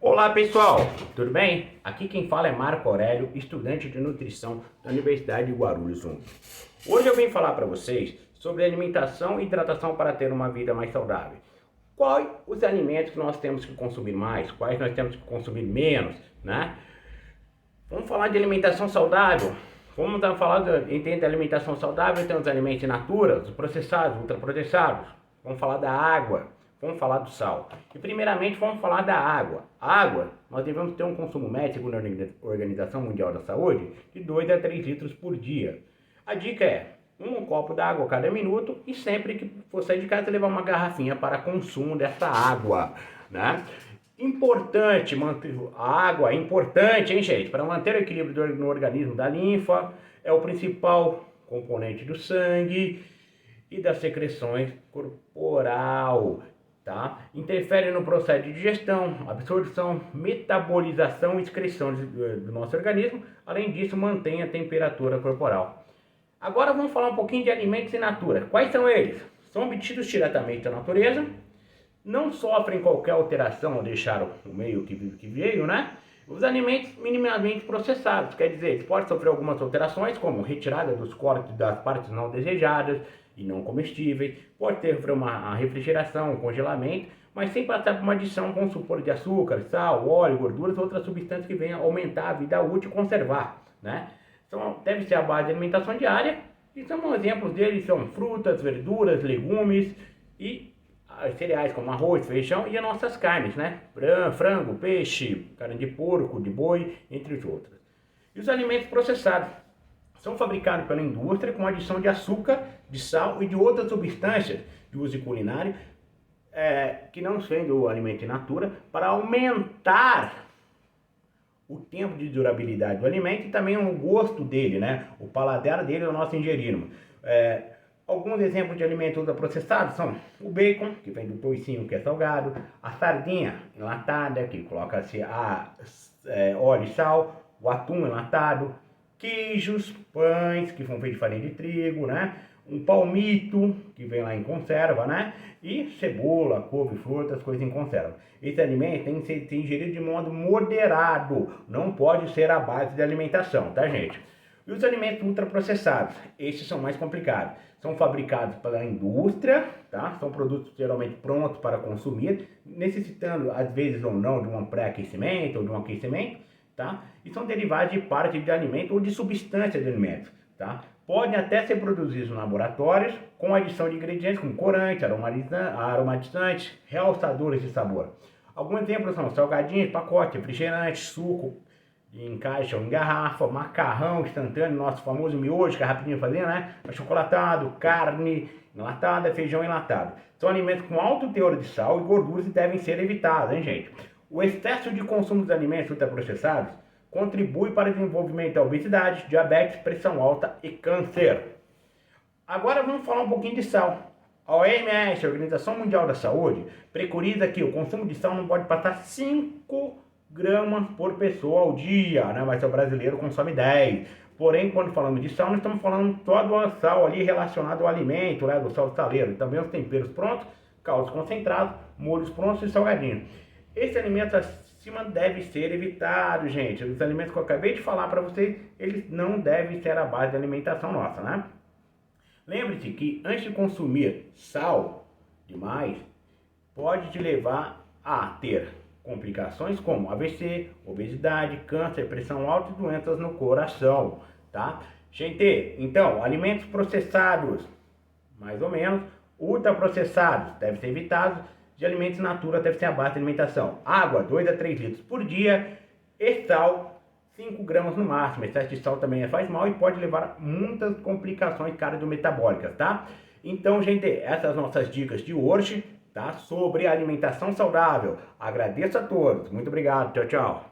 Olá pessoal, tudo bem? Aqui quem fala é Marco Aurélio, estudante de nutrição da Universidade de Guarulhos 1. Hoje eu vim falar para vocês sobre alimentação e hidratação para ter uma vida mais saudável. Quais os alimentos que nós temos que consumir mais, quais nós temos que consumir menos, né? Vamos falar de alimentação saudável. Vamos falar de alimentação saudável, tem os alimentos in natura, os processados, ultraprocessados. Vamos falar da água, vamos falar do sal. E primeiramente vamos falar da água. A água, nós devemos ter um consumo médio, segundo a Organização Mundial da Saúde, de 2 a 3 litros por dia. A dica é um copo d'água a cada minuto e sempre que for sair de casa levar uma garrafinha para consumo dessa água, né? Importante manter a água, é importante, hein, gente, para manter o equilíbrio no organismo da linfa, é o principal componente do sangue e das secreções corporal, tá? Interfere no processo de digestão, absorção, metabolização e excreção do nosso organismo. Além disso, mantém a temperatura corporal. Agora vamos falar um pouquinho de alimentos in natura. Quais são eles? São obtidos diretamente da natureza, não sofrem qualquer alteração ao deixar o meio que veio, né? Os alimentos minimamente processados, quer dizer, eles podem sofrer algumas alterações, como retirada dos cortes das partes não desejadas e não comestíveis, pode ter uma refrigeração, um congelamento, mas sem passar por uma adição com suporte de açúcar, sal, óleo, gorduras, outras substâncias que venham aumentar a vida útil e conservar, né? Então, deve ser a base de alimentação diária, e exemplos deles são frutas, verduras, legumes e cereais como arroz, feijão e as nossas carnes, né? Frango, peixe, carne de porco, de boi, entre os outros. E os alimentos processados são fabricados pela indústria com adição de açúcar, de sal e de outras substâncias de uso culinário que não são do alimento in natura, para aumentar o tempo de durabilidade do alimento e também o gosto dele, né? O paladar dele ao nosso ingerirmos. Alguns exemplos de alimentos ultraprocessados são o bacon, que vem do toicinho, que é salgado, a sardinha enlatada, que coloca-se óleo e sal, o atum enlatado, queijos, pães, que são feitos de farinha de trigo, né? Um palmito, que vem lá em conserva, né? E cebola, couve, frutas, coisas em conserva. Esse alimento tem que ser ingerido de modo moderado, não pode ser a base da alimentação, tá, gente? E os alimentos ultraprocessados, esses são mais complicados. São fabricados pela indústria, tá? São produtos geralmente prontos para consumir, necessitando, às vezes ou não, de um pré-aquecimento ou de um aquecimento, tá? E são derivados de parte de alimento ou de substância de alimentos, tá? Podem até ser produzidos em laboratórios com adição de ingredientes como corante, aromatizantes, realçadores de sabor. Alguns exemplos são salgadinhos, pacote, refrigerante, suco em caixa ou em garrafa, macarrão instantâneo, nosso famoso miojo, que é rapidinho fazer, né? Achocolatado, carne enlatada, feijão enlatado. São alimentos com alto teor de sal e gorduras e devem ser evitados, hein, gente? O excesso de consumo de alimentos ultraprocessados contribui para o desenvolvimento da obesidade, diabetes, pressão alta e câncer. Agora vamos falar um pouquinho de sal. A OMS, a Organização Mundial da Saúde, preconiza que o consumo de sal não pode passar 5 gramas por pessoa ao dia, né? Mas o brasileiro consome 10. Porém, quando falamos de sal, nós estamos falando só do sal ali relacionado ao alimento, né? Do sal saleiro. E também os temperos prontos, caldos concentrados, molhos prontos e salgadinhos. Esse alimento acima deve ser evitado, gente. Os alimentos que eu acabei de falar para vocês, eles não devem ser a base da alimentação nossa, né? Lembre-se que antes de consumir sal demais, pode te levar a ter complicações como AVC, obesidade, câncer, pressão alta e doenças no coração, tá? Gente, então, alimentos processados, mais ou menos, ultraprocessados, devem ser evitados, de alimentos in natura deve ser a base da alimentação. Água, 2 a 3 litros por dia, e sal, 5 gramas no máximo. Excesso de sal também faz mal e pode levar a muitas complicações cardiometabólicas, tá? Então, gente, essas nossas dicas de hoje, tá? Sobre alimentação saudável. Agradeço a todos. Muito obrigado. Tchau, tchau.